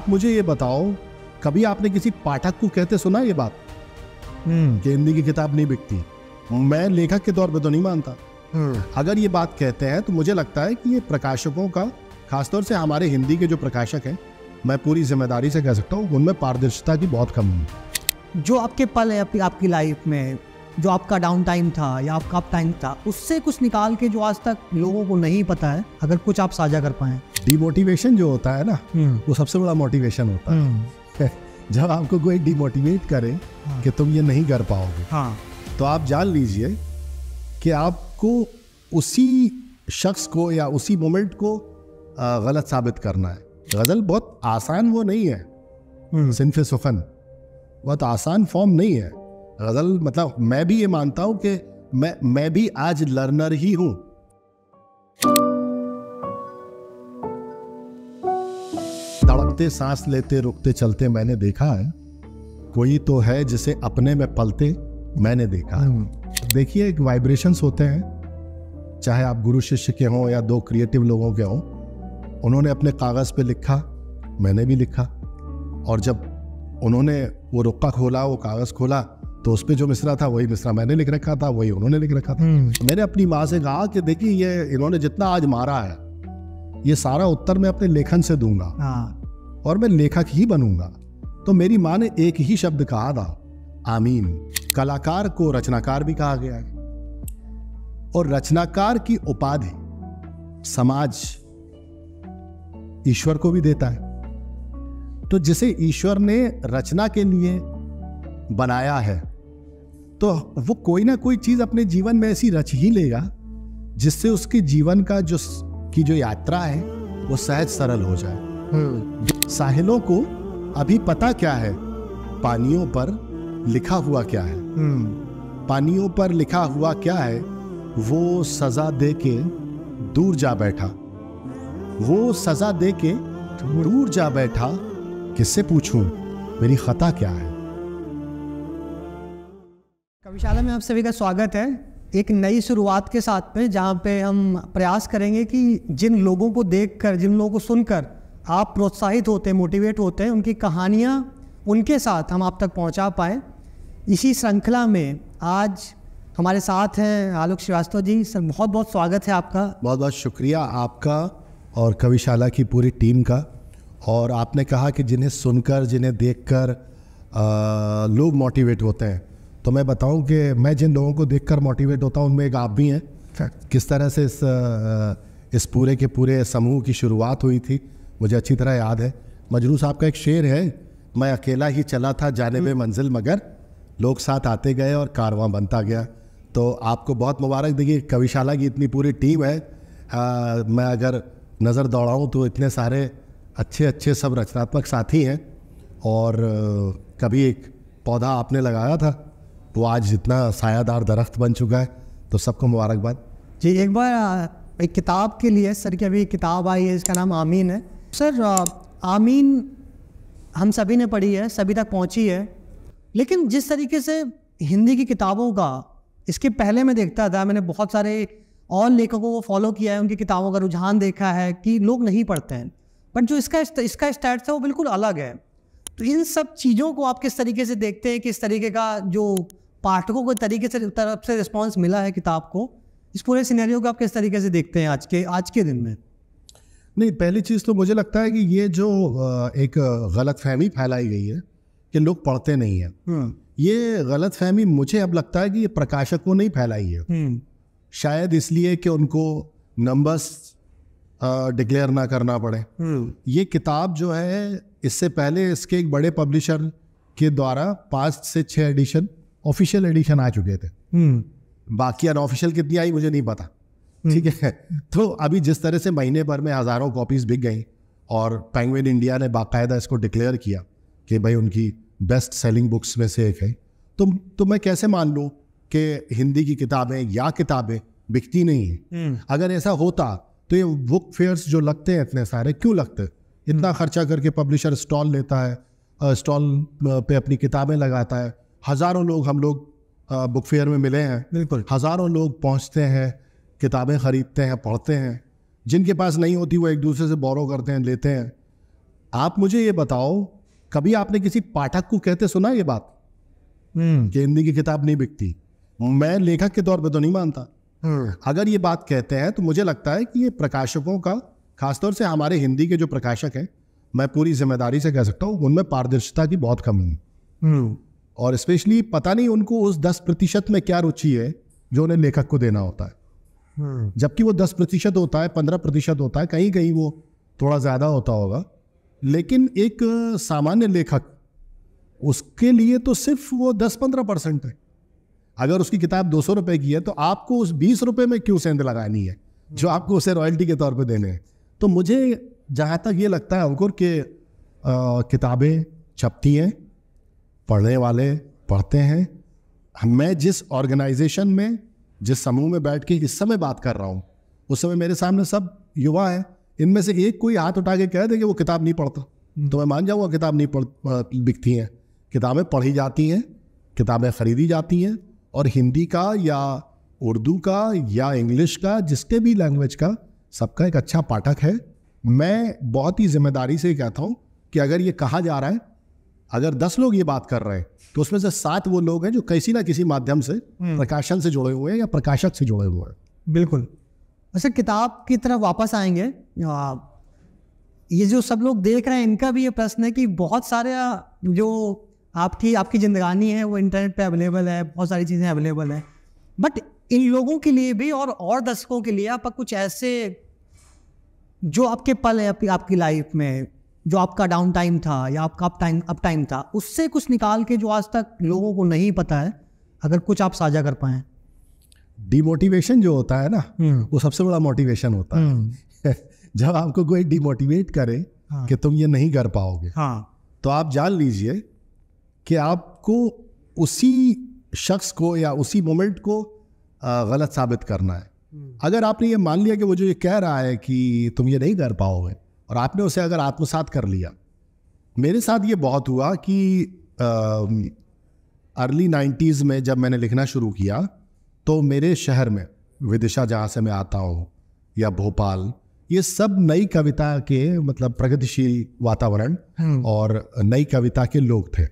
आप मुझे ये बताओ, कभी आपने किसी पाठक को कहते सुना ये बात कि हिंदी की किताब नहीं बिकती? मैं लेखक के तौर पे तो नहीं मानता। अगर ये बात कहते हैं तो मुझे लगता है कि ये प्रकाशकों का, खासतौर से हमारे हिंदी के जो प्रकाशक हैं, मैं पूरी जिम्मेदारी से कह सकता हूँ उनमें पारदर्शिता की बहुत कमी है। जो आपके पल है आपकी लाइफ में, जो आपका डाउन टाइम था या आपका अप टाइम था, उससे कुछ निकाल के जो आज तक लोगों को नहीं पता है, अगर कुछ आप साझा कर पाए। डिमोटिवेशन जो होता है ना, वो सबसे बड़ा मोटिवेशन होता है। जब आपको कोई डिमोटिवेट करे कि तुम ये नहीं कर पाओगे, तो आप जान लीजिए कि आपको उसी शख्स को या उसी मोमेंट को गलत साबित करना है। गजल बहुत आसान वो नहीं है, सिन्फ़े सुखन बहुत आसान फॉर्म नहीं है गजल। मतलब मैं भी ये मानता हूं कि मैं भी आज लर्नर ही हूं। तड़पते सांस लेते रुकते चलते मैंने देखा है, कोई तो है जिसे अपने में पलते मैंने देखा है। देखिए, एक वाइब्रेशंस होते हैं, चाहे आप गुरु शिष्य के हों या दो क्रिएटिव लोगों के हों। उन्होंने अपने कागज पे लिखा, मैंने भी लिखा, और जब उन्होंने वो रुक्का खोला, वो कागज खोला, तो उस पे जो मिसरा था वही मिसरा मैंने लिख रखा था, वही उन्होंने लिख रखा था। मैंने अपनी माँ से कहा कि देखिए, ये इन्होंने जितना आज मारा है, ये सारा उत्तर मैं अपने लेखन से दूंगा और मैं लेखक ही बनूंगा। तो मेरी माँ ने एक ही शब्द कहा था, आमीन। कलाकार को रचनाकार भी कहा गया है, और रचनाकार की उपाधि समाज ईश्वर को भी देता है। तो जिसे ईश्वर ने रचना के लिए बनाया है, तो वो कोई ना कोई चीज अपने जीवन में ऐसी रच ही लेगा जिससे उसके जीवन का जो यात्रा है वो सहज सरल हो जाए। साहिलों को अभी पता क्या है, पानियों पर लिखा हुआ क्या है। पानियों पर लिखा हुआ क्या है, वो सजा दे के दूर जा बैठा, वो सजा दे के दूर जा बैठा, किससे पूछूं मेरी खता क्या है। कविशाला में आप सभी का स्वागत है, एक नई शुरुआत के साथ में, जहाँ पे हम प्रयास करेंगे कि जिन लोगों को देखकर, जिन लोगों को सुनकर आप प्रोत्साहित होते हैं, मोटिवेट होते हैं, उनकी कहानियाँ उनके साथ हम आप तक पहुँचा पाएँ। इसी श्रृंखला में आज हमारे साथ हैं आलोक श्रीवास्तव जी। सर, बहुत बहुत स्वागत है आपका। बहुत बहुत शुक्रिया आपका और कविशाला की पूरी टीम का। और आपने कहा कि जिन्हें सुनकर, जिन्हें देखकर लोग मोटिवेट होते हैं, तो मैं बताऊं कि मैं जिन लोगों को देखकर मोटिवेट होता हूं उनमें एक आप भी हैं। किस तरह से इस पूरे के पूरे समूह की शुरुआत हुई थी मुझे अच्छी तरह याद है। मजरू साहब का एक शेर है, मैं अकेला ही चला था जानिबे मंजिल, मगर लोग साथ आते गए और कारवां बनता गया। तो आपको बहुत मुबारक। देखिए, कविशाला की इतनी पूरी टीम है, मैं अगर नज़र दौड़ाऊँ तो इतने सारे अच्छे अच्छे सब रचनात्मक साथी हैं। और कभी एक पौधा आपने लगाया था, वो आज इतना सायादार दरख्त बन चुका है, तो सबको मुबारकबाद जी। एक बार एक किताब के लिए, सर की अभी किताब आई है, इसका नाम आमीन है। सर, आमीन हम सभी ने पढ़ी है, सभी तक पहुंची है, लेकिन जिस तरीके से हिंदी की किताबों का, इसके पहले मैं देखता था, मैंने बहुत सारे और लेखकों को फॉलो किया है, उनकी किताबों का रुझान देखा है कि लोग नहीं पढ़ते हैं, बट जो इसका स्टैट्स है वो बिल्कुल अलग है। तो इन सब चीज़ों को आप किस तरीके से देखते हैं, किस तरीके का जो पाठकों को तरीके से तरफ से रिस्पांस मिला है किताब को, इस पूरे सिनेरियो को आप किस तरीके से देखते हैं आज के दिन में? नहीं, पहली चीज़ तो मुझे लगता है कि ये जो एक गलतफहमी फैलाई गई है कि लोग पढ़ते नहीं हैं, ये गलतफहमी मुझे अब लगता है कि ये प्रकाशकों ने ही फैलाई है। शायद इसलिए कि उनको नंबर्स डिक्लेयर ना करना पड़े। ये किताब जो है, इससे पहले इसके एक बड़े पब्लिशर के द्वारा 5 से 6 एडिशन, ऑफिशियल एडिशन आ चुके थे। बाकी अनऑफिशियल कितनी आई मुझे नहीं पता, ठीक है। तो अभी जिस तरह से महीने भर में हज़ारों कॉपीज बिक गई और पेंगुइन इंडिया ने बाकायदा इसको डिक्लेयर किया कि भाई उनकी बेस्ट सेलिंग बुक्स में से एक है, तो मैं कैसे मान लूँ कि हिंदी की किताबें या किताबें बिकती नहीं हैं? अगर ऐसा होता तो ये बुक फेयर्स जो लगते हैं इतने सारे क्यों लगते? इतना खर्चा करके पब्लिशर स्टॉल लेता है, स्टॉल पे अपनी किताबें लगाता है, हज़ारों लोग हम लोग बुक फेयर में मिले हैं, बिल्कुल हज़ारों लोग पहुंचते हैं, किताबें ख़रीदते हैं, पढ़ते हैं। जिनके पास नहीं होती वो एक दूसरे से बोरो करते हैं, लेते हैं। आप मुझे ये बताओ, कभी आपने किसी पाठक को कहते सुना ये बात कि हिंदी की किताब नहीं बिकती? मैं लेखक के तौर पे तो नहीं मानता। अगर ये बात कहते हैं तो मुझे लगता है कि ये प्रकाशकों का, खासतौर से हमारे हिंदी के जो प्रकाशक हैं, मैं पूरी जिम्मेदारी से कह सकता हूँ, उनमें पारदर्शिता की बहुत कमी है। और स्पेशली पता नहीं उनको उस 10% में क्या रुचि है जो उन्हें लेखक को देना होता है। जबकि वो 10% होता है, 15% होता है, कहीं कहीं वो थोड़ा ज़्यादा होता होगा। लेकिन एक सामान्य लेखक, उसके लिए तो सिर्फ वो 10-15% है। अगर उसकी किताब 200 रुपए की है तो आपको उस 20 रुपए में क्यों सेंध लगानी है जो आपको उसे रॉयल्टी के तौर पे देने हैं? तो मुझे जहाँ तक ये लगता है अंकुर के किताबें छपती हैं, पढ़ने वाले पढ़ते हैं। मैं जिस ऑर्गेनाइजेशन में, जिस समूह में बैठ के इस समय बात कर रहा हूँ, उस समय मेरे सामने सब युवा हैं। इनमें से एक कोई हाथ उठा के कह दे कि वो किताब नहीं पढ़ता, तो मैं मान जाऊँगा किताब नहीं बिकती हैं। किताबें पढ़ी जाती हैं, किताबें खरीदी जाती हैं, और हिंदी का या उर्दू का या इंग्लिश का, जिसके भी लैंग्वेज का, सबका एक अच्छा पाठक है। मैं बहुत ही जिम्मेदारी से कहता हूँ कि अगर ये कहा जा रहा है, अगर 10 लोग ये बात कर रहे हैं, तो उसमें से 7 वो लोग हैं जो किसी ना किसी माध्यम से प्रकाशन से जुड़े हुए हैं या प्रकाशक से जुड़े हुए हैं। बिल्कुल। अच्छा, किताब की तरफ वापस आएंगे। ये जो सब लोग देख रहे हैं, इनका भी ये प्रश्न है कि बहुत सारे जो आपकी जिंदगानी है वो इंटरनेट पे अवेलेबल है, बहुत सारी चीज़ें अवेलेबल है, बट इन लोगों के लिए भी और दर्शकों के लिए आप कुछ ऐसे जो आपके पल है आपकी लाइफ में, जो आपका डाउन टाइम था या आपका अप टाइम था, उससे कुछ निकाल के जो आज तक लोगों को नहीं पता है, अगर कुछ आप साझा कर पाएं। डिमोटिवेशन जो होता है ना, वो सबसे बड़ा मोटिवेशन होता है। जब आपको कोई डिमोटिवेट करे कि तुम ये नहीं कर पाओगे, तो आप जान लीजिए कि आपको उसी शख्स को या उसी मोमेंट को गलत साबित करना है। अगर आपने ये मान लिया कि वो जो ये कह रहा है कि तुम ये नहीं कर पाओगे, और आपने उसे अगर आत्मसात कर लिया, मेरे साथ ये बहुत हुआ कि अर्ली 90s में जब मैंने लिखना शुरू किया, तो मेरे शहर में, विदिशा जहाँ से मैं आता हूँ, या भोपाल, ये सब नई कविता के, मतलब प्रगतिशील वातावरण और नई कविता के लोग थे।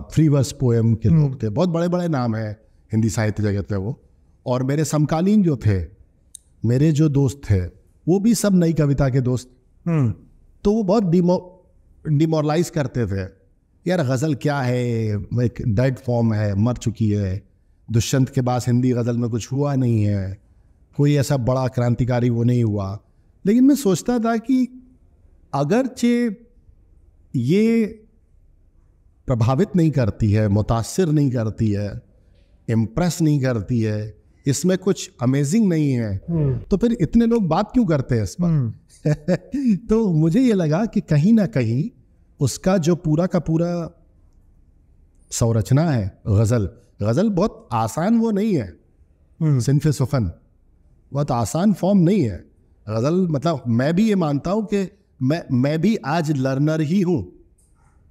फ्री वर्स पोएम के लोग थे, बहुत बड़े बड़े नाम हैं हिंदी साहित्य जगत में वो। और मेरे समकालीन जो थे, मेरे जो दोस्त थे, वो भी सब नई कविता के दोस्त। तो वो बहुत डिमोरलाइज करते थे, यार गज़ल क्या है, एक डेड फॉर्म है, मर चुकी है, दुष्यंत के बाद हिंदी गज़ल में कुछ हुआ नहीं है, कोई ऐसा बड़ा क्रांतिकारी वो नहीं हुआ। लेकिन मैं सोचता था कि अगरचे ये प्रभावित नहीं करती है, मुतासिर नहीं करती है, इम्प्रेस नहीं करती है, इसमें कुछ अमेजिंग नहीं है, तो फिर इतने लोग बात क्यों करते हैं इस पर? तो मुझे ये लगा कि कहीं ना कहीं उसका जो पूरा का पूरा संरचना है, गज़ल बहुत आसान वो नहीं है। सिन्फ़े सुखन बहुत आसान फॉर्म नहीं है गज़ल। मतलब मैं भी ये मानता हूँ कि मैं भी आज लर्नर ही हूँ,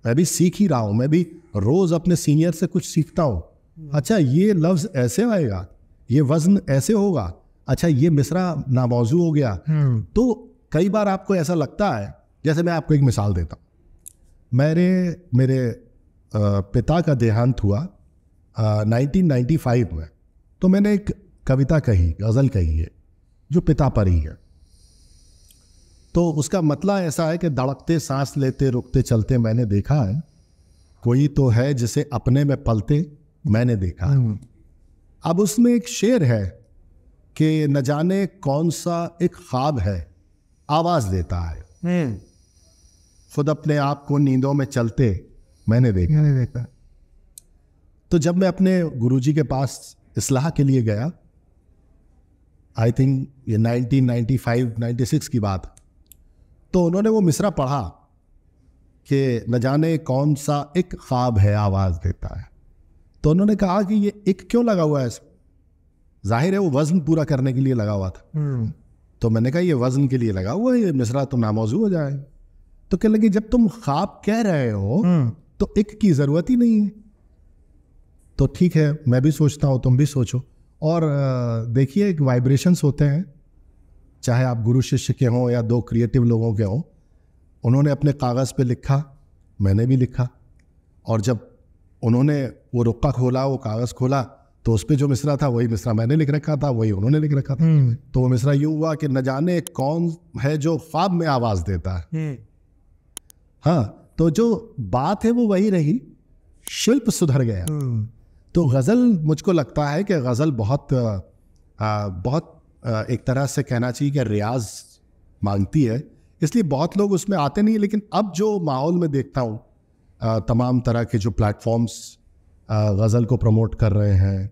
मैं भी सीख ही रहा हूँ, मैं भी रोज़ अपने सीनियर से कुछ सीखता हूँ। अच्छा, ये लफ्ज़ ऐसे आएगा, ये वज़न ऐसे होगा, अच्छा ये मिसरा नामौजू हो गया। तो कई बार आपको ऐसा लगता है, जैसे मैं आपको एक मिसाल देता हूँ। मेरे पिता का देहांत हुआ 1995 में, तो मैंने एक कविता कही, गज़ल कही है जो पिता पर ही है। तो उसका मतलब ऐसा है कि धड़कते सांस लेते रुकते चलते मैंने देखा है, कोई तो है जिसे अपने में पलते मैंने देखा है। अब उसमें एक शेर है कि न जाने कौन सा एक ख्वाब है आवाज देता है, खुद अपने आप को नींदों में चलते मैंने देखा। तो जब मैं अपने गुरुजी के पास इस्लाह के लिए गया, आई थिंक ये 1995-96 की बात, तो उन्होंने वो मिसरा पढ़ा कि न जाने कौन सा एक ख्वाब है आवाज देता है। तो उन्होंने कहा कि ये एक क्यों लगा हुआ है इसमें? जाहिर है वो वज़न पूरा करने के लिए लगा हुआ था। तो मैंने कहा ये वज़न के लिए लगा हुआ है, ये मिसरा तो नामौजू हो जाए। तो कहने लगे जब तुम ख्वाब कह रहे हो तो एक की ज़रूरत ही नहीं है। तो ठीक है, मैं भी सोचता हूँ, तुम भी सोचो। और देखिए, एक वाइब्रेशंस होते हैं, चाहे आप गुरु शिष्य के हों या दो क्रिएटिव लोगों के हों, उन्होंने अपने कागज़ पे लिखा, मैंने भी लिखा, और जब उन्होंने वो रुक्का खोला, वो कागज़ खोला, तो उस पर जो मिसरा था वही मिसरा मैंने लिख रखा था, वही उन्होंने लिख रखा था। तो वो मिसरा यूँ हुआ कि न जाने कौन है जो ख्वाब में आवाज़ देता है। हाँ, तो जो बात है वो वही रही, शिल्प सुधर गया। तो गज़ल, मुझको लगता है कि गज़ल बहुत एक तरह से कहना चाहिए कि रियाज मांगती है, इसलिए बहुत लोग उसमें आते नहीं। लेकिन अब जो माहौल में देखता हूँ, तमाम तरह के जो प्लेटफॉर्म्स गज़ल को प्रमोट कर रहे हैं,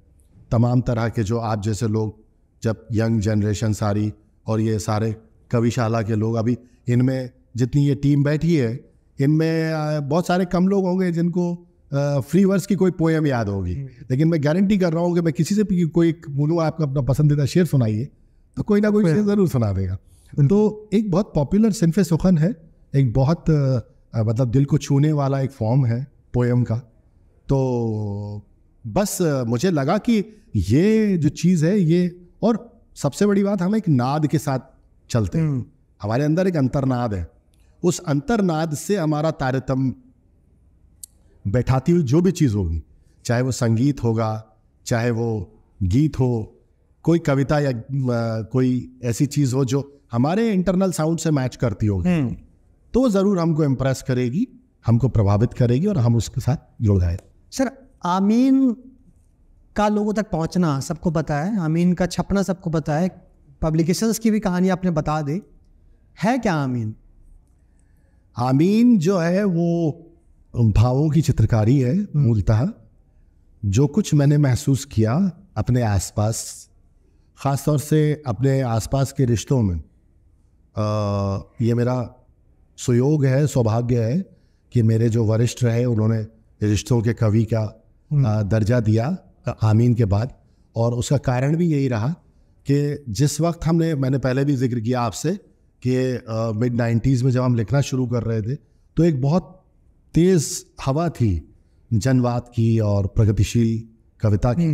तमाम तरह के जो आप जैसे लोग, जब यंग जनरेशन सारी और ये सारे कविशाला के लोग, अभी इनमें जितनी ये टीम बैठी है, इनमें बहुत सारे कम लोग होंगे जिनको फ्री वर्स की कोई पोएम याद होगी, लेकिन मैं गारंटी कर रहा हूँ कि मैं किसी से भी कोई बोलूँ आपका अपना पसंदीदा शेर सुनाइए, तो कोई ना कोई शेर ज़रूर सुना देगा। तो एक बहुत पॉपुलर सिनफ़े सुखन है, एक बहुत मतलब दिल को छूने वाला एक फॉर्म है पोएम का। तो बस मुझे लगा कि ये जो चीज़ है ये, और सबसे बड़ी बात, हम एक नाद के साथ चलते हैं, हमारे अंदर एक अंतर्नाद है, उस अंतर्नाद से हमारा तारतम्य बैठाती हुई जो भी चीज़ होगी, चाहे वो संगीत होगा, चाहे वो गीत हो, कोई कविता या कोई ऐसी चीज़ हो जो हमारे इंटरनल साउंड से मैच करती होगी, तो ज़रूर हमको इम्प्रेस करेगी, हमको प्रभावित करेगी और हम उसके साथ जुड़ जाए। सर, आमीन का लोगों तक पहुंचना सबको पता है, आमीन का छपना सबको पता है, पब्लिकेशंस की भी कहानी आपने बता दी है। क्या आमीन? आमीन जो है वो भावों की चित्रकारी है मूलतः। जो कुछ मैंने महसूस किया अपने आसपास, ख़ास तौर से अपने आसपास के रिश्तों में, ये मेरा सुयोग है, सौभाग्य है कि मेरे जो वरिष्ठ रहे उन्होंने रिश्तों के कवि का दर्जा दिया आमीन के बाद। और उसका कारण भी यही रहा कि जिस वक्त मैंने पहले भी जिक्र किया आपसे कि मिड 90s में जब हम लिखना शुरू कर रहे थे, तो एक बहुत तेज़ हवा थी जनवाद की और प्रगतिशील कविता की।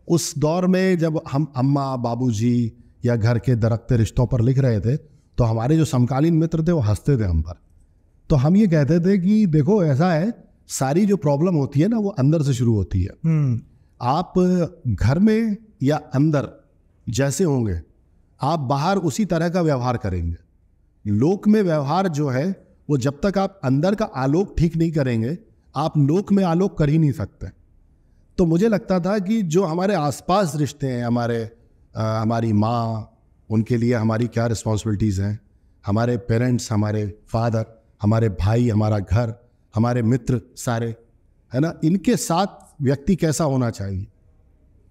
उस दौर में जब हम अम्मा बाबूजी या घर के दरख्त रिश्तों पर लिख रहे थे, तो हमारे जो समकालीन मित्र थे वो हंसते थे हम पर। तो हम ये कहते थे कि देखो, ऐसा है, सारी जो प्रॉब्लम होती है ना वो अंदर से शुरू होती है। आप घर में या अंदर जैसे होंगे, आप बाहर उसी तरह का व्यवहार करेंगे। लोक में व्यवहार जो है वो जब तक आप अंदर का आलोक ठीक नहीं करेंगे, आप लोक में आलोक कर ही नहीं सकते। तो मुझे लगता था कि जो हमारे आसपास रिश्ते हैं, हमारी माँ, उनके लिए हमारी क्या रिस्पॉन्सिबिलिटीज़ हैं, हमारे पेरेंट्स, हमारे फादर, हमारे भाई, हमारा घर, हमारे मित्र सारे, है ना, इनके साथ व्यक्ति कैसा होना चाहिए,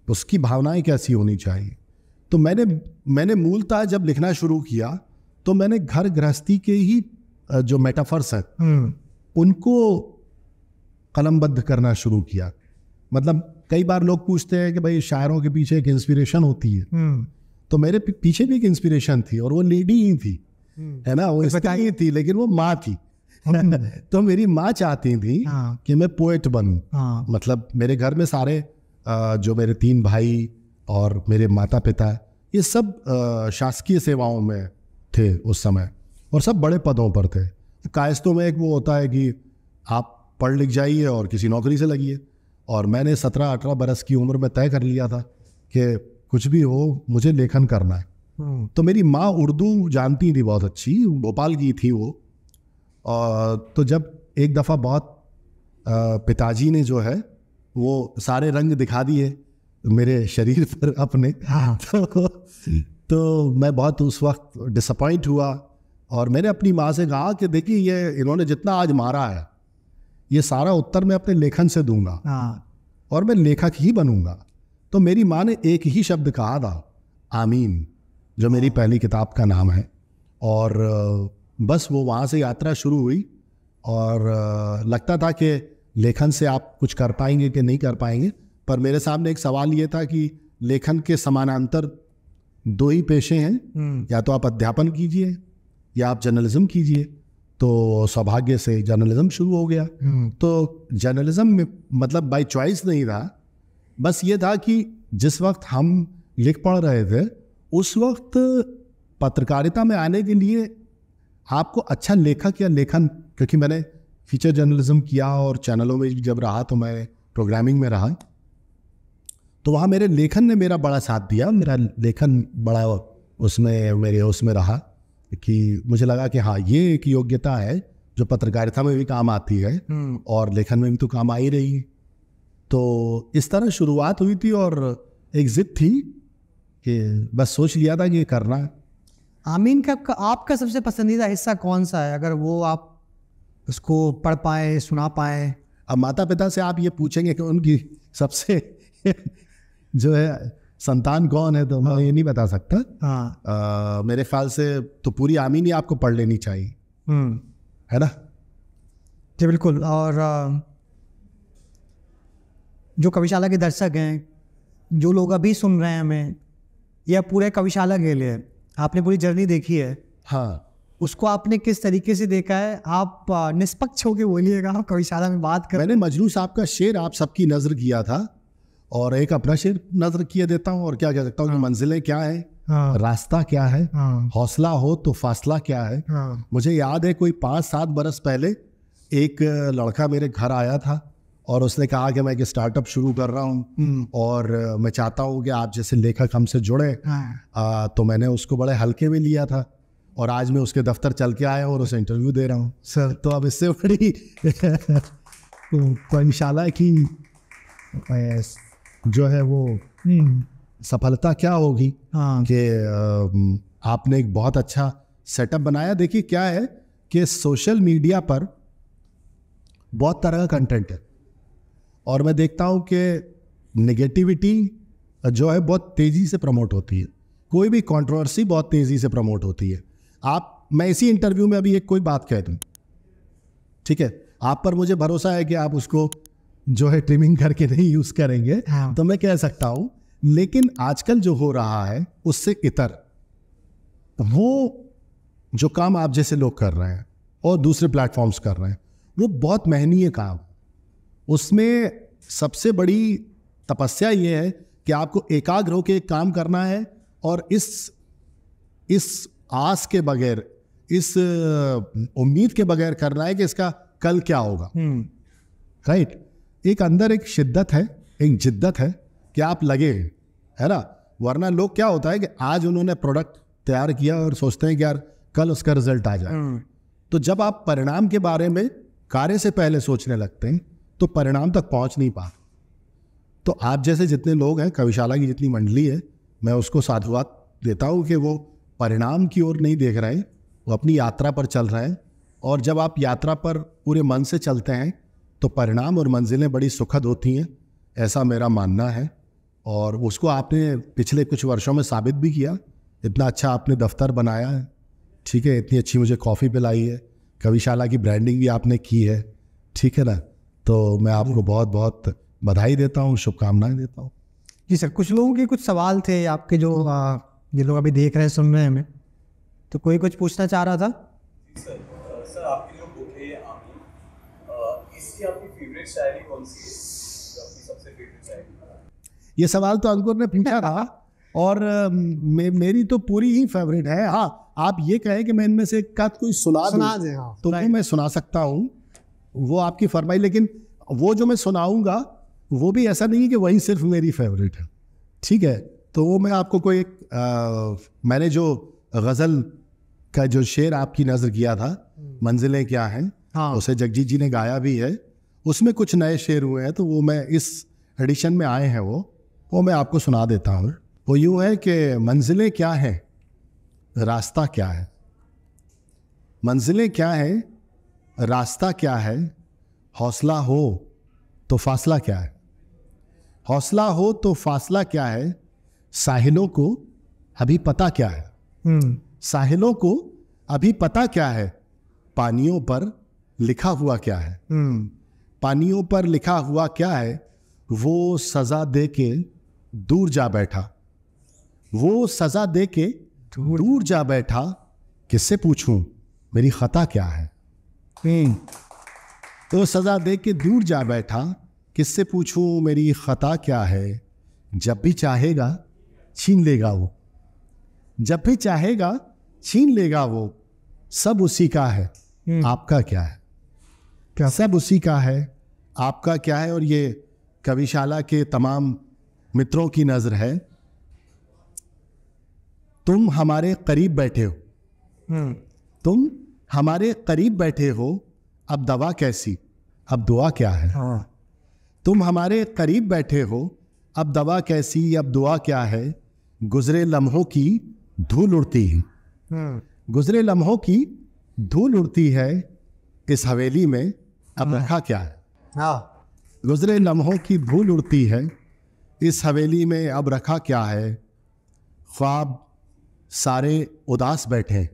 उसकी भावनाएं कैसी होनी चाहिए। तो मैंने मूलतः जब लिखना शुरू किया तो मैंने घर गृहस्थी के ही जो मेटाफर्स हैं उनको कलमबद्ध करना शुरू किया। मतलब कई बार लोग पूछते हैं कि भाई शायरों के पीछे एक इंस्पिरेशन होती है, तो मेरे पीछे भी एक इंस्पिरेशन थी, और वो लेडी ही थी, है ना, वो स्त्री थी, लेकिन वो माँ थी। तो मेरी माँ चाहती थी कि मैं पोएट बनूं। मतलब मेरे घर में सारे जो मेरे 3 भाई और मेरे माता पिता, ये सब शासकीय सेवाओं में थे उस समय, और सब बड़े पदों पर थे। कायस्तों में एक वो होता है कि आप पढ़ लिख जाइए और किसी नौकरी से लगिए, और मैंने 17-18 बरस की उम्र में तय कर लिया था कि कुछ भी हो मुझे लेखन करना है। तो मेरी माँ उर्दू जानती थी बहुत अच्छी, भोपाल की थी वो। और तो जब एक दफ़ा बहुत पिताजी ने जो है वो सारे रंग दिखा दिए मेरे शरीर पर अपने, तो मैं बहुत उस वक्त डिसअपॉइंट हुआ, और मैंने अपनी माँ से कहा कि देखिए, ये इन्होंने जितना आज मारा है, ये सारा उत्तर मैं अपने लेखन से दूंगा, और मैं लेखक ही बनूंगा। तो मेरी माँ ने एक ही शब्द कहा था, आमीन, जो मेरी पहली किताब का नाम है। और बस वो वहाँ से यात्रा शुरू हुई, और लगता था कि लेखन से आप कुछ कर पाएंगे कि नहीं कर पाएंगे। पर मेरे सामने एक सवाल ये था कि लेखन के समानांतर 2 ही पेशे हैं, या तो आप अध्यापन कीजिए या आप जर्नलिज्म कीजिए। तो सौभाग्य से जर्नलिज्म शुरू हो गया। तो जर्नलिज्म में मतलब बाय चॉइस नहीं था, बस ये था कि जिस वक्त हम लिख पढ़ रहे थे, उस वक्त पत्रकारिता में आने के लिए आपको अच्छा लेखक या लेखन, क्योंकि मैंने फीचर जर्नलिज्म किया और चैनलों में जब रहा तो मैं प्रोग्रामिंग में रहा, तो वहाँ मेरे लेखन ने मेरा बड़ा साथ दिया। मेरा लेखन बड़ा उसमें रहा कि मुझे लगा कि हाँ, ये एक योग्यता है जो पत्रकारिता में भी काम आती है और लेखन में भी तो काम आ ही रही है। तो इस तरह शुरुआत हुई थी और एक जिद थी कि बस सोच लिया था कि ये करना है। आमीन का आपका सबसे पसंदीदा हिस्सा कौन सा है, अगर वो आप उसको पढ़ पाए, सुना पाए? अब माता पिता से आप ये पूछेंगे कि उनकी सबसे जो है संतान कौन है, तो मैं ये नहीं बता सकता। हाँ। मेरे ख्याल से तो पूरी आमीन ही आपको पढ़ लेनी चाहिए, है ना? जी बिल्कुल। और जो कविशाला के दर्शक हैं, जो लोग अभी सुन रहे हैं हमें, या पूरे कविशाला के लिए आपने पूरी जर्नी देखी है, हाँ, उसको आपने किस तरीके से देखा है? आप निष्पक्ष होकर बोलिएगा, आप कविशाला में बात कर। मैंने मजनू साहब का शेर आप सबकी नजर किया था और एक अपना शेर नजर किए देता हूँ। और क्या कह सकता हूँ कि मंजिलें क्या है, रास्ता क्या है, हौसला हो तो फासला क्या है। मुझे याद है कोई 5-7 बरस पहले एक लड़का मेरे घर आया था और उसने कहा कि मैं एक स्टार्टअप शुरू कर रहा हूँ और मैं चाहता हूँ कि आप जैसे लेखक हमसे जुड़े। तो मैंने उसको बड़े हल्के में लिया था और आज मैं उसके दफ्तर चल के आया और उसे इंटरव्यू दे रहा हूँ सर। तो अब इससे बड़ी कविशाला की जो है वो सफलता क्या होगी कि आपने एक बहुत अच्छा सेटअप बनाया। देखिए क्या है कि सोशल मीडिया पर बहुत तरह का कंटेंट है और मैं देखता हूँ कि नेगेटिविटी जो है बहुत तेज़ी से प्रमोट होती है, कोई भी कंट्रोवर्सी बहुत तेज़ी से प्रमोट होती है। मैं इसी इंटरव्यू में अभी एक कोई बात कह दूँ, ठीक है, आप पर मुझे भरोसा है कि आप उसको जो है ट्रिमिंग करके नहीं यूज़ करेंगे, तो मैं कह सकता हूँ। लेकिन आजकल जो हो रहा है उससे इतर वो जो काम आप जैसे लोग कर रहे हैं और दूसरे प्लेटफॉर्म्स कर रहे हैं, वो बहुत मेहनती काम। उसमें सबसे बड़ी तपस्या ये है कि आपको एकाग्र होकर एक काम करना है और इस आस के बगैर, इस उम्मीद के बगैर करना है कि इसका कल क्या होगा। राइट? एक अंदर एक शिद्दत है, एक जिद्दत है कि आप लगे, है ना? वरना लोग क्या होता है कि आज उन्होंने प्रोडक्ट तैयार किया और सोचते हैं कि यार कल उसका रिजल्ट आ जाए। तो जब आप परिणाम के बारे में कार्य से पहले सोचने लगते हैं तो परिणाम तक पहुंच नहीं पाते। तो आप जैसे जितने लोग हैं, कविशाला की जितनी मंडली है, मैं उसको साधुवाद देता हूं कि वो परिणाम की ओर नहीं देख रहे हैं, वो अपनी यात्रा पर चल रहे हैं। और जब आप यात्रा पर पूरे मन से चलते हैं तो परिणाम और मंजिलें बड़ी सुखद होती हैं, ऐसा मेरा मानना है। और उसको आपने पिछले कुछ वर्षों में साबित भी किया। इतना अच्छा आपने दफ्तर बनाया है, ठीक है, इतनी अच्छी मुझे कॉफ़ी पिलाई है, कविशाला की ब्रांडिंग भी आपने की है, ठीक है ना? तो मैं आपको बहुत बहुत बधाई देता हूँ, शुभकामनाएं देता हूँ। जी सर, कुछ लोगों के कुछ सवाल थे आपके जो ये लोग अभी देख रहे हैं, सुन रहे हैं हमें, तो कोई कुछ पूछना चाह रहा था? सर आपकी जो बुक है आमीन, इसकी आपकी फेवरेट शायरी कौन सी है, जो आपकी सबसे फेवरेट शायरी? ये सवाल तो अंकुर ने पूछा था और मेरी तो पूरी ही फेवरेट है। हाँ, आप ये कहें कि मैं इनमें से एक कोई सुना दें, तो वो मैं सुना सकता हूँ, वो आपकी फरमाई। लेकिन वो जो मैं सुनाऊंगा वो भी ऐसा नहीं है कि वही सिर्फ मेरी फेवरेट है, ठीक है? तो वो मैं आपको कोई मैंने जो गज़ल का जो शेर आपकी नज़र किया था, मंजिलें क्या हैं, उसे जगजीत जी ने गाया भी है, उसमें कुछ नए शेर हुए हैं, तो वो मैं इस एडिशन में आए हैं, वो मैं आपको सुना देता हूँ। वो यूँ है कि मंजिलें क्या हैं, रास्ता क्या है। मंजिलें क्या है, रास्ता क्या है, हौसला हो तो फासला क्या है। हौसला हो तो फासला क्या है, साहिलों को अभी पता क्या है। साहिलों को अभी पता क्या है, पानियों पर लिखा हुआ क्या है। पानियों पर लिखा हुआ क्या है, वो सजा दे के दूर जा बैठा। वो सजा दे के दूर जा बैठा, किससे पूछूं मेरी खता क्या है। तो सजा दे के दूर जा बैठा, किससे पूछूं मेरी खता क्या है। जब भी चाहेगा छीन लेगा वो, जब भी चाहेगा छीन लेगा वो, सब उसी का है, आपका क्या है? क्या सब उसी का है, आपका क्या है? और ये कविशाला के तमाम मित्रों की नजर है। तुम हमारे करीब बैठे हो, तुम हमारे करीब बैठे हो, अब दवा कैसी, अब दुआ क्या है? तुम हमारे करीब बैठे हो, अब दवा कैसी, अब दुआ क्या है? गुजरे लम्हों की धूल उड़ती है, गुजरे लम्हों की धूल उड़ती है, इस हवेली में अब रखा क्या है? गुजरे लम्हों की धूल उड़ती है, इस हवेली में अब रखा क्या है? ख्वाब सारे उदास बैठे,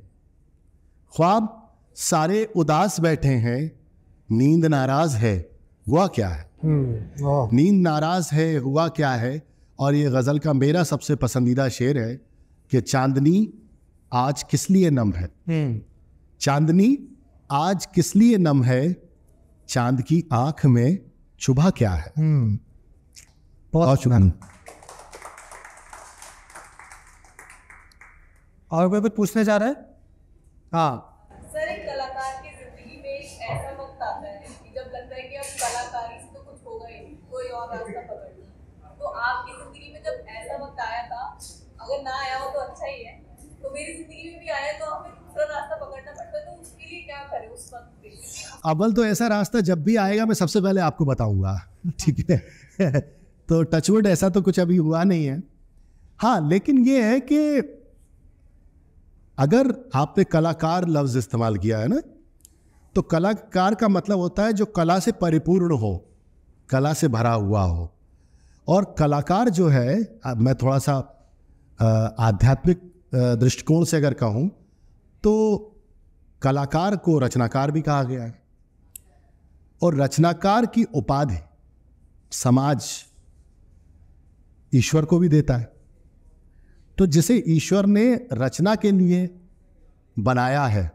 ख्वाब सारे उदास बैठे हैं, नींद नाराज है, हुआ क्या है? नींद नाराज है, हुआ क्या है? और ये गजल का मेरा सबसे पसंदीदा शेर है कि चांदनी आज किस लिए नम है, चांदनी आज किस लिए नम है, चांद की आंख में चुभा क्या है? बहुत शुक्रिया। और कोई कुछ पूछने जा रहा है? हाँ सर, एक कलाकार की जिंदगी में एक ऐसा वक्त आता है कि जब लगता है कि अब कलाकारी से तो कुछ होगा ही नहीं, कोई और रास्ता पकड़ना। तो आपकी जिंदगी में जब ऐसा वक्त आया था, अगर ना आया हो तो अच्छा ही है, तो मेरी जिंदगी में भी आया तो हमें दूसरा रास्ता पकड़ना पड़ता है, तो उसके लिए क्या करें उस वक्त पे? अव्वल तो ऐसा रास्ता जब भी आएगा मैं सबसे पहले आपको बताऊंगा, ठीक है? तो टचवुड ऐसा तो कुछ अभी हुआ नहीं है। हाँ, लेकिन ये है कि अगर आपने कलाकार लफ्ज इस्तेमाल किया है ना, तो कलाकार का मतलब होता है जो कला से परिपूर्ण हो, कला से भरा हुआ हो। और कलाकार जो है, मैं थोड़ा सा आध्यात्मिक दृष्टिकोण से अगर कहूँ तो कलाकार को रचनाकार भी कहा गया है, और रचनाकार की उपाधि समाज ईश्वर को भी देता है। तो जिसे ईश्वर ने रचना के लिए बनाया है,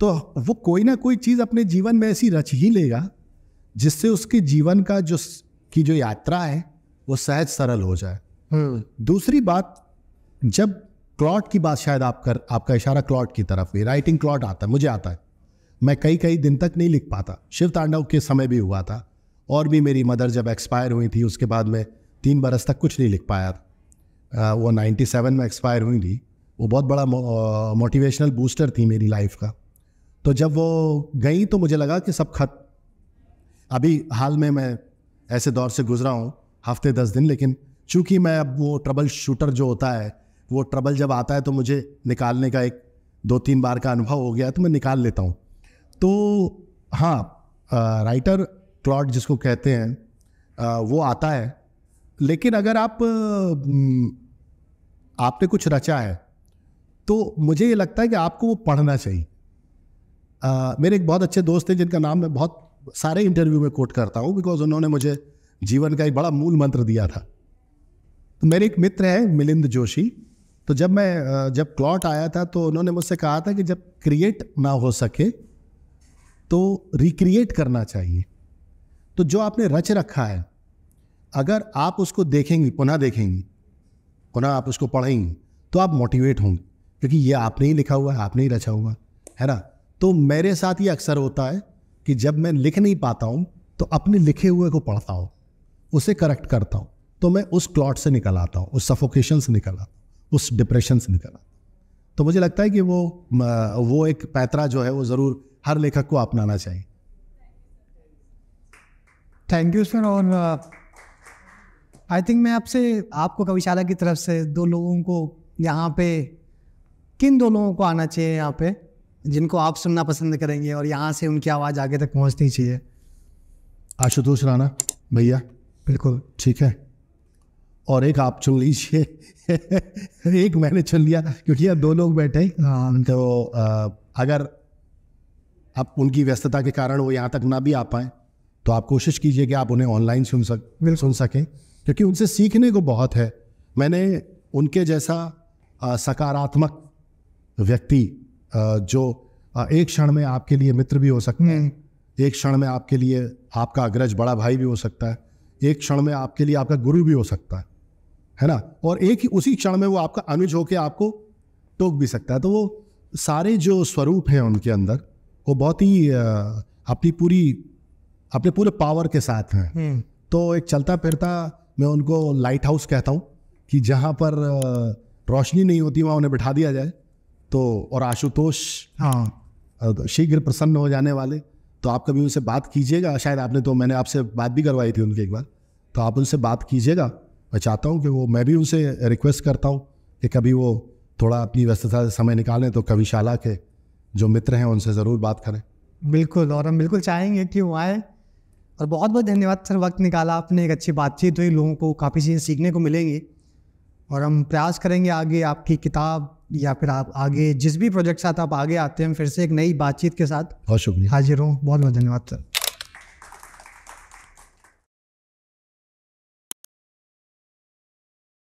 तो वो कोई ना कोई चीज़ अपने जीवन में ऐसी रच ही लेगा जिससे उसके जीवन का जो यात्रा है वो सहज सरल हो जाए। दूसरी बात, जब क्लॉट की बात, शायद आपका इशारा क्लॉट की तरफ है, राइटिंग क्लॉट आता है, मुझे आता है। मैं कई दिन तक नहीं लिख पाता। शिव तांडव के समय भी हुआ था, और भी मेरी मदर जब एक्सपायर हुई थी उसके बाद में 3 बरस तक कुछ नहीं लिख पाया। वो 97 में एक्सपायर हुई थी। वो बहुत बड़ा मोटिवेशनल बूस्टर थी मेरी लाइफ का। तो जब वो गई तो मुझे लगा कि सब खत्म। अभी हाल में मैं ऐसे दौर से गुजरा हूँ, हफ्ते 10 दिन, लेकिन चूंकि मैं अब वो ट्रबल शूटर जो होता है, वो ट्रबल जब आता है तो मुझे निकालने का 1-2-3 बार का अनुभव हो गया, तो मैं निकाल लेता हूँ। तो हाँ, राइटर क्लॉट जिसको कहते हैं वो आता है। लेकिन अगर आपने कुछ रचा है तो मुझे ये लगता है कि आपको वो पढ़ना चाहिए। मेरे एक बहुत अच्छे दोस्त हैं जिनका नाम मैं बहुत सारे इंटरव्यू में कोट करता हूँ, बिकॉज उन्होंने मुझे जीवन का एक बड़ा मूल मंत्र दिया था। तो मेरे एक मित्र है मिलिंद जोशी। तो जब क्लॉट आया था तो उन्होंने मुझसे कहा था कि जब क्रिएट ना हो सके तो रिक्रिएट करना चाहिए। तो जो आपने रच रखा है, अगर आप उसको देखेंगी, पुनः आप उसको पढ़ेंगी, तो आप मोटिवेट होंगे, क्योंकि ये आपने ही लिखा हुआ है, आपने ही रचा हुआ है ना। तो मेरे साथ ये अक्सर होता है कि जब मैं लिख नहीं पाता हूँ तो अपने लिखे हुए को पढ़ता हूँ, उसे करेक्ट करता हूँ, तो मैं उस क्लॉट से निकल आता हूँ, उस सफोकेशन से निकल आता हूँ, उस डिप्रेशन से निकल आता हूँ। तो मुझे लगता है कि वो एक पैतरा जो है वो ज़रूर हर लेखक को अपनाना चाहिए। Thank you sir. और आई थिंक मैं आपको कविशाला की तरफ से 2 लोगों को यहाँ पे, किन 2 लोगों को आना चाहिए यहाँ पे जिनको आप सुनना पसंद करेंगे और यहाँ से उनकी आवाज़ आगे तक पहुँचनी चाहिए? आशुतोष राणा भैया, बिल्कुल ठीक है। और एक आप चुन लीजिए। एक मैंने चुन लिया क्योंकि यहाँ 2 लोग बैठे हैं। तो अगर आप उनकी व्यस्तता के कारण वो यहाँ तक ना भी आ पाएँ तो आप कोशिश कीजिए कि आप उन्हें ऑनलाइन सुन सकें, क्योंकि उनसे सीखने को बहुत है। मैंने उनके जैसा सकारात्मक व्यक्ति जो एक क्षण में आपके लिए मित्र भी हो सकता है, एक क्षण में आपके लिए आपका अग्रज बड़ा भाई भी हो सकता है, एक क्षण में आपके लिए आपका गुरु भी हो सकता है ना, और उसी क्षण में वो आपका अनुज होकर आपको टोक भी सकता है। तो वो सारे जो स्वरूप हैं उनके अंदर वो बहुत ही अपने पूरे पावर के साथ हैं। तो एक चलता फिरता, मैं उनको लाइट हाउस कहता हूँ कि जहाँ पर रोशनी नहीं होती वहाँ उन्हें बिठा दिया जाए। तो और आशुतोष शीघ्र प्रसन्न हो जाने वाले, तो आप कभी उनसे बात कीजिएगा। शायद मैंने आपसे बात भी करवाई थी उनके एक बार, तो आप उनसे बात कीजिएगा। मैं चाहता हूँ कि मैं भी उनसे रिक्वेस्ट करता हूँ कि कभी वो थोड़ा अपनी व्यस्तता से समय निकालें तो कविशाला के जो मित्र हैं उनसे ज़रूर बात करें। बिल्कुल, और हम बिल्कुल चाहेंगे कि वो आए। और बहुत बहुत धन्यवाद सर, वक्त निकाला आपने, एक अच्छी बातचीत हुई, लोगों को काफ़ी चीज़ें सीखने को मिलेंगी। और हम प्रयास करेंगे आगे आपकी किताब या फिर आप आगे जिस भी प्रोजेक्ट साथ आप आगे आते हैं, फिर से एक नई बातचीत के साथ बहुत शुक्रिया, हाजिर हूँ। बहुत बहुत धन्यवाद सर।